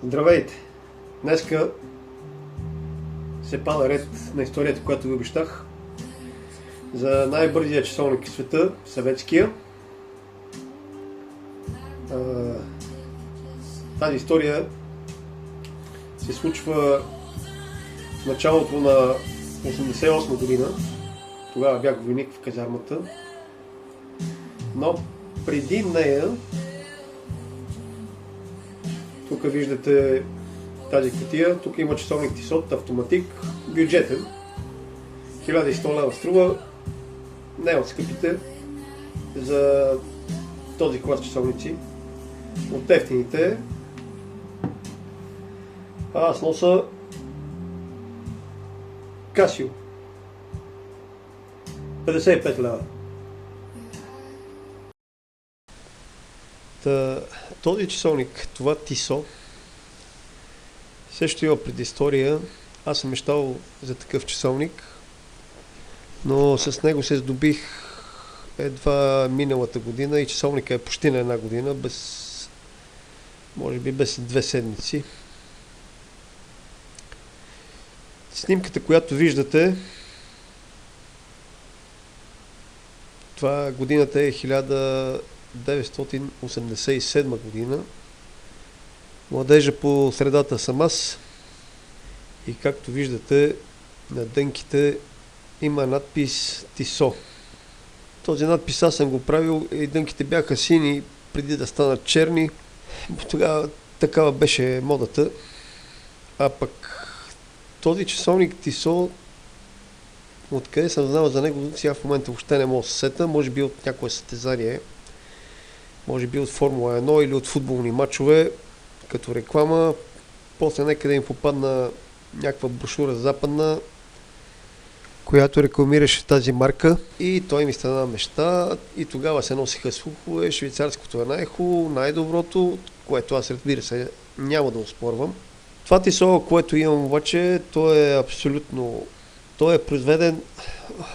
Здравейте! Днеска се пада ред на историята, която ви обещах, за най-бързия часовник в света, съветския. Тази история се случва в началото на 1988 година. Тогава бях войник в казармата. Но преди нея, тук виждате тази кутия, тук има часовник Тисот, автоматик, бюджетен. 1100 лева струва, не от скъпите за този клас часовници. От ефтините аз носа Casio, 55 лева. Този часовник, това Тисо, също има предистория. Аз съм мечтал за такъв часовник, но с него се здобих едва миналата година и часовника е почти на една година, може би без 2 седмици. Снимката, която виждате, това годината е 1987 година. Младежа по средата съм аз и както виждате на дънките има надпис Тисо. Този надпис аз съм го правил и дънките бяха сини преди да станат черни. Тогава такава беше модата. А пък този часовник Тисо, откъде съм знал за него, сега в момента въобще не мога да се сета, може би от някое състезание, може би от Формула 1 или от футболни матчове, като реклама. После някъде им попадна някаква брошура западна, която рекламираше тази марка и той ми стана мечта и тогава се носиха слухове, швейцарското е най-хубаво, най-доброто, което аз разбира се няма да оспорвам. Това Тисо, което имам обаче, то е произведен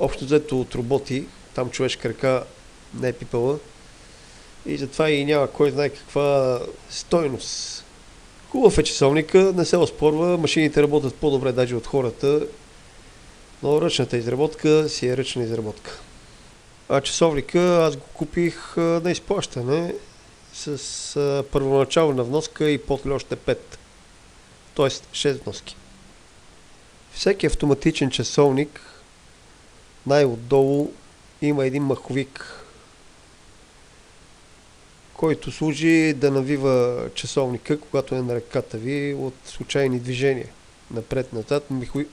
общо взето от роботи, там човешка ръка не е пипала и затова и няма кой знае каква стойност. Хубав е часовника, не се оспорва, машините работят по-добре даже от хората, но ръчната изработка си е ръчна изработка. А часовника аз го купих на изплащане с първоначална вноска и после още 5, т.е. 6 вноски. Всеки автоматичен часовник най-отдолу има един маховик, който служи да навива часовника, когато е на ръката ви от случайни движения. Напред-назад,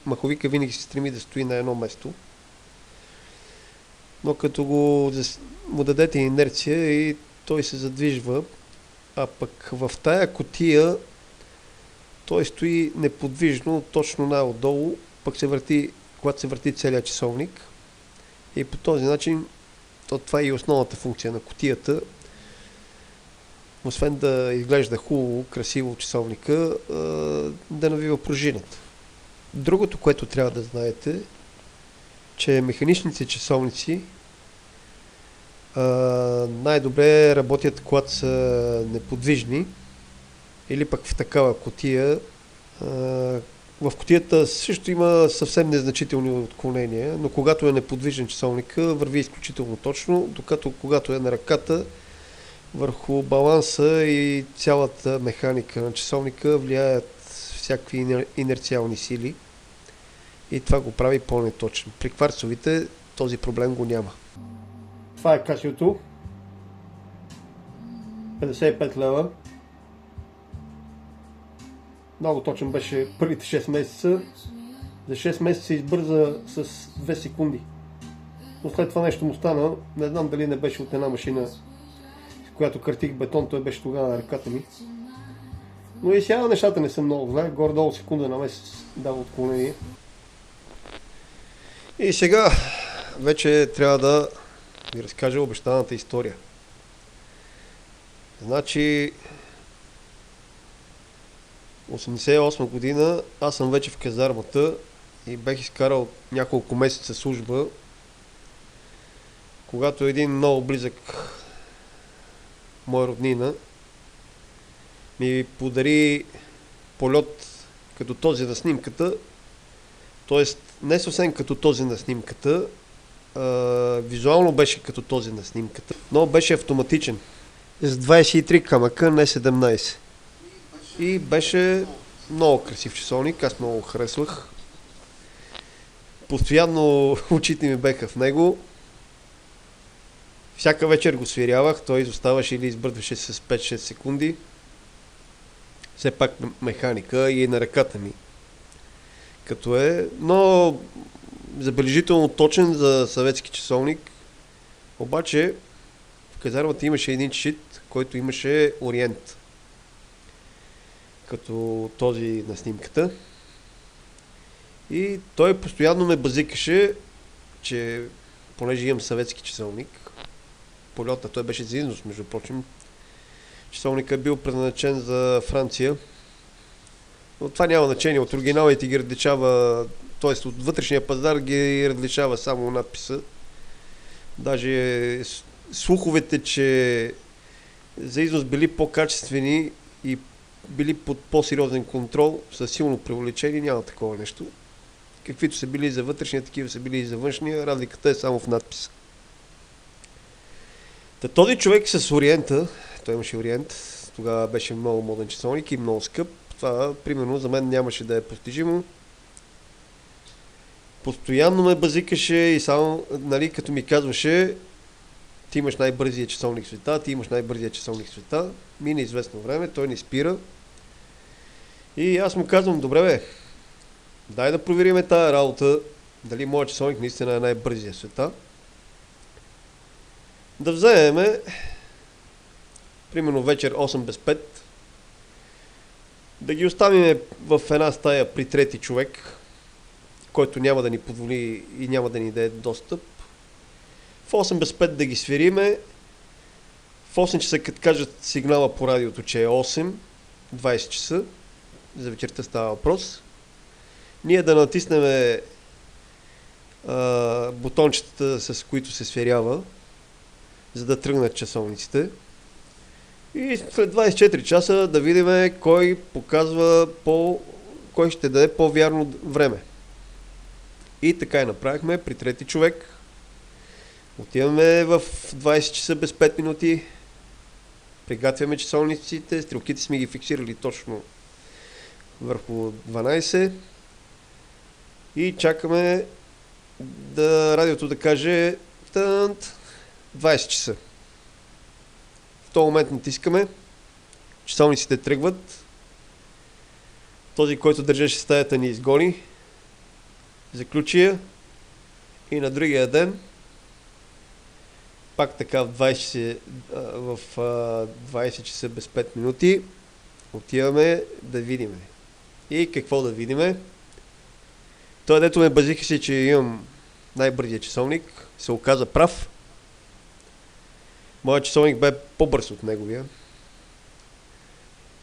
маховика винаги се стреми да стои на едно место, но като му дадете инерция и той се задвижва, а пък в тая кутия той стои неподвижно, точно най-отдолу, пък се върти, когато се върти целият часовник. И по този начин, това е и основната функция на кутията, освен да изглежда хубаво, красиво часовника, да навива пружината. Другото, което трябва да знаете, че механичните часовници най-добре работят, когато са неподвижни или пък в такава кутия. В кутията също има съвсем незначителни отклонения, но когато е неподвижен часовника, върви изключително точно, докато когато е на ръката, върху баланса и цялата механика на часовника влияят всякакви инерциални сили и това го прави по-неточен. При кварцовите този проблем го няма. Това е Casio, 55 лева. Много точен беше първите 6 месеца. За 6 месеца избърза с 2 секунди. Но след това нещо му стана. Не знам дали не беше от една машина, с която картих бетон, той беше тогава на ръката ми. Но и сега нещата не са много зле. Горе-долу секунда на месец дава отклонение. И сега вече трябва да ви разкажа обещаната история. Значи 1988 година аз съм вече в казармата и бех изкарал няколко месеца служба, когато един много близък мой роднина ми подари полет като този на снимката, т.е. не съвсем като този на снимката, визуално беше като този на снимката, но беше автоматичен. С 23 камъка, не 17. И беше много красив часовник, аз много харесвах. Постоянно очите ми беха в него. Всяка вечер го свирявах, той изоставаше или избърдваше с 5-6 секунди. Все пак механика и на ръката ми. Като е, но забележително точен за съветски часовник. Обаче в казармата имаше един чит, който имаше Ориент. Като този на снимката. И той постоянно ме базикаше, че понеже имам съветски часовник, полета, той беше за износ, между прочим. Часовникът е бил предназначен за Франция. Но това няма значение. От оригиналите ги различава, т.е. от вътрешния пазар ги различава само надписа. Даже слуховете, че за износ били по-качествени и били под по-сериозен контрол, са силно преувеличени, няма такова нещо. Каквито са били за вътрешния, такива са били и за външния, разликата е само в надписа. Та този човек с Ориента, той имаше Ориент, тогава беше много моден часовник и много скъп. Това, примерно, за мен нямаше да е постижимо. Постоянно ме базикаше и само, нали, като ми казваше, ти имаш най-бързия часовник в света, ти имаш най-бързия часовник в света. Мине известно време, той не спира. И аз му казвам, добре бе, дай да провериме тая работа, дали моят часовник наистина е най-бързия в света. Да вземеме, примерно вечер 8 без 5, да ги оставим в една стая при трети човек, който няма да ни позволи и няма да ни даде достъп. В 8 без 5 да ги свириме. В 8 часа, като кажат сигнала по радиото, че е 8, 20 часа, за вечерта става въпрос, ние да натиснем бутончетата, с които се сверява, за да тръгнат часовниците. И след 24 часа да видим кой показва кой ще даде по-вярно време. И така и направихме при трети човек. Отиваме в 20 часа без 5 минути. Пригатвяме часовниците, стрелките сме ги фиксирали точно върху 12. И чакаме радиото да каже 20 часа. В този момент натискаме, часовниците тръгват, този, който държеше стаята, ни изгони, заключи я и на другия ден, пак така в 20 часа без 5 минути, отиваме да видиме. И какво да видиме? Той, дето ме базикаше, че имам най-бързия часовник, се оказа прав. Моят часовник бе по-бърз от неговия.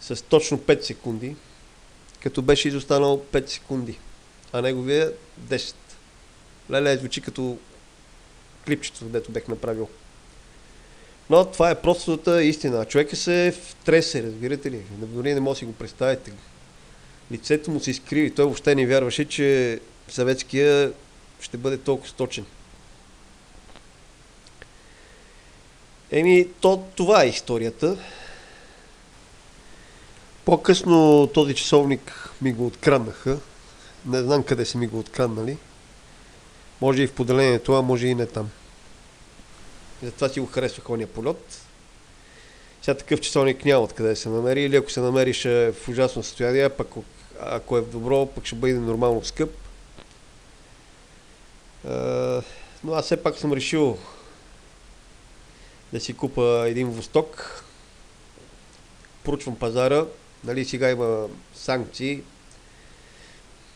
С точно 5 секунди. Като беше изостанал 5 секунди. А неговия 10. Леле, звучи като клипчето, дето бех направил. Но това е простата истина. Човека се втресе, разбирате ли? Дори не може да си го представите. Лицето му се изкриви. Той въобще не вярваше, че съветския ще бъде толкова точен. Това е историята. По-късно този часовник ми го откраднаха. Не знам къде са ми го откраднали. Може и в поделението, а може и не там. Затова си го харесвах ония полет. Сега такъв часовник няма откъде да се намери, или ако се намери ще е в ужасно състояние, пък ако е в добро, пък ще бъде нормално скъп. Но аз все пак съм решил да си купа един Восток. Проучвам пазара. Нали, сега има санкции.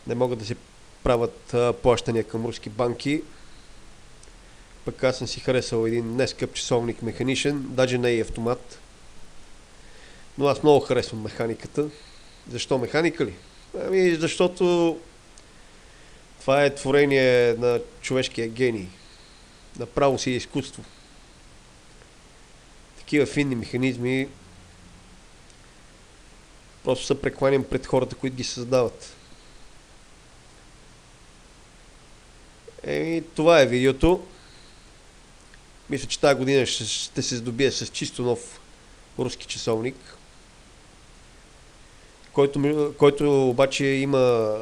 Не могат да се правят плащания към руски банки. Пък аз съм си харесал един нескъп часовник механичен, даже не е автомат. Но аз много харесвам механиката. Защо механика ли? Ами защото това е творение на човешкия гений. Направо си е изкуство. Такива финни механизми Просто се прекланям пред хората, които ги създават. Това е видеото. Мисля, че тази година ще се здобие с чисто нов руски часовник, който обаче има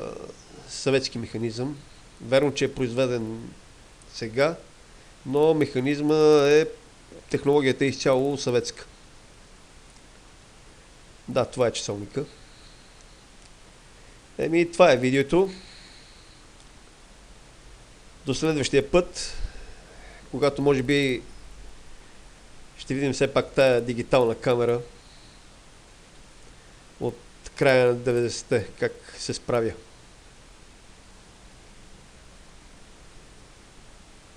съветски механизъм. Верно, че е произведен сега, но механизма технологията е изцяло съветска. Да, това е часовника. Това е видеото. До следващия път, когато може би ще видим все пак тая дигитална камера от края на 90-те, как се справя.